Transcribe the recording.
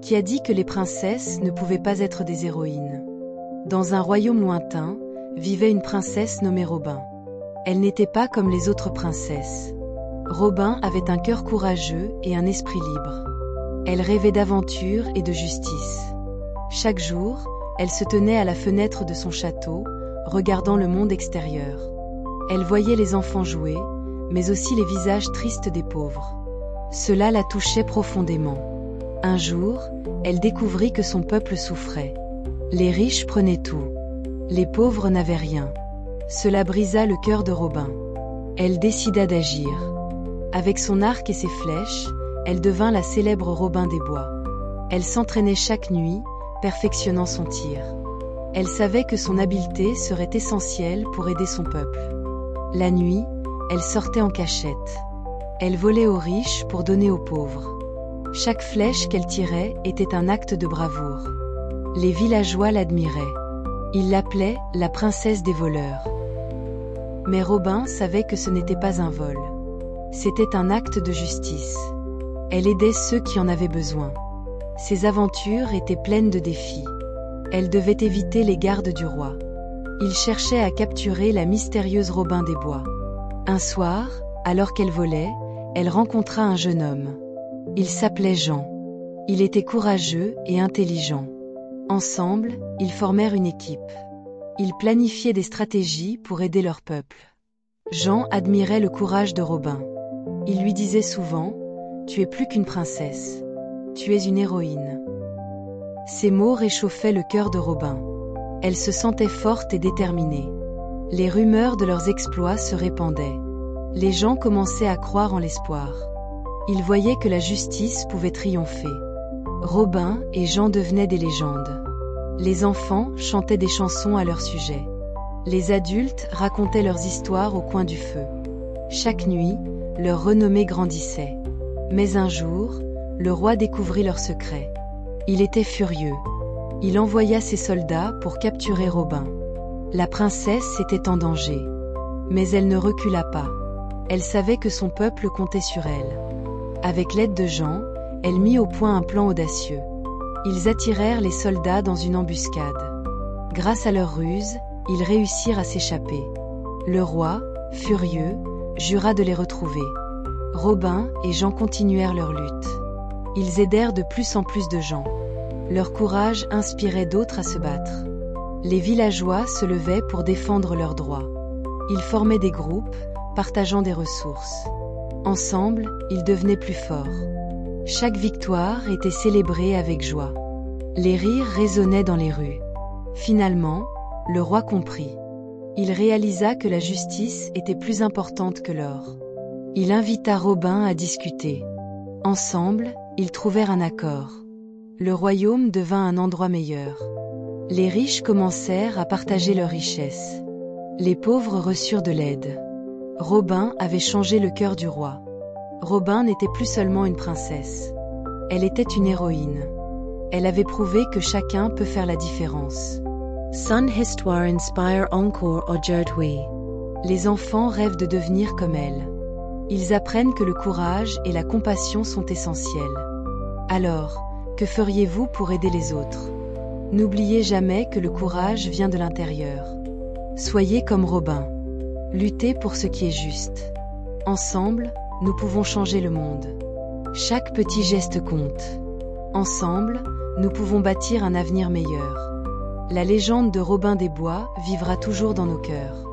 Qui a dit que les princesses ne pouvaient pas être des héroïnes? Dans un royaume lointain, vivait une princesse nommée Robin. Elle n'était pas comme les autres princesses. Robin avait un cœur courageux et un esprit libre. Elle rêvait d'aventure et de justice. Chaque jour, elle se tenait à la fenêtre de son château, regardant le monde extérieur. Elle voyait les enfants jouer, mais aussi les visages tristes des pauvres. Cela la touchait profondément. Un jour, elle découvrit que son peuple souffrait. Les riches prenaient tout. Les pauvres n'avaient rien. Cela brisa le cœur de Robin. Elle décida d'agir. Avec son arc et ses flèches, elle devint la célèbre Robin des Bois. Elle s'entraînait chaque nuit, perfectionnant son tir. Elle savait que son habileté serait essentielle pour aider son peuple. La nuit, elle sortait en cachette. Elle volait aux riches pour donner aux pauvres. Chaque flèche qu'elle tirait était un acte de bravoure. Les villageois l'admiraient. Ils l'appelaient la princesse des voleurs. Mais Robin savait que ce n'était pas un vol. C'était un acte de justice. Elle aidait ceux qui en avaient besoin. Ses aventures étaient pleines de défis. Elle devait éviter les gardes du roi. Il cherchait à capturer la mystérieuse Robin des Bois. Un soir, alors qu'elle volait, elle rencontra un jeune homme. Il s'appelait Jean. Il était courageux et intelligent. Ensemble, ils formèrent une équipe. Ils planifiaient des stratégies pour aider leur peuple. Jean admirait le courage de Robin. Il lui disait souvent « Tu es plus qu'une princesse. Tu es une héroïne. » Ces mots réchauffaient le cœur de Robin. Elle se sentait forte et déterminée. Les rumeurs de leurs exploits se répandaient. Les gens commençaient à croire en l'espoir. Ils voyaient que la justice pouvait triompher. Robin et Jean devenaient des légendes. Les enfants chantaient des chansons à leur sujet. Les adultes racontaient leurs histoires au coin du feu. Chaque nuit, leur renommée grandissait. Mais un jour, le roi découvrit leur secret. Il était furieux. Il envoya ses soldats pour capturer Robin. La princesse était en danger. Mais elle ne recula pas. Elle savait que son peuple comptait sur elle. Avec l'aide de Jean, elle mit au point un plan audacieux. Ils attirèrent les soldats dans une embuscade. Grâce à leur ruse, ils réussirent à s'échapper. Le roi, furieux, jura de les retrouver. Robin et Jean continuèrent leur lutte. Ils aidèrent de plus en plus de gens. Leur courage inspirait d'autres à se battre. Les villageois se levaient pour défendre leurs droits. Ils formaient des groupes, partageant des ressources. Ensemble, ils devenaient plus forts. Chaque victoire était célébrée avec joie. Les rires résonnaient dans les rues. Finalement, le roi comprit. Il réalisa que la justice était plus importante que l'or. Il invita Robin à discuter. Ensemble, ils trouvèrent un accord. Le royaume devint un endroit meilleur. Les riches commencèrent à partager leurs richesses. Les pauvres reçurent de l'aide. Robin avait changé le cœur du roi. Robin n'était plus seulement une princesse. Elle était une héroïne. Elle avait prouvé que chacun peut faire la différence. Son histoire inspire encore aujourd'hui. Les enfants rêvent de devenir comme elle. Ils apprennent que le courage et la compassion sont essentiels. Alors, que feriez-vous pour aider les autres? N'oubliez jamais que le courage vient de l'intérieur. Soyez comme Robin. Luttez pour ce qui est juste. Ensemble, nous pouvons changer le monde. Chaque petit geste compte. Ensemble, nous pouvons bâtir un avenir meilleur. La légende de Robin des Bois vivra toujours dans nos cœurs.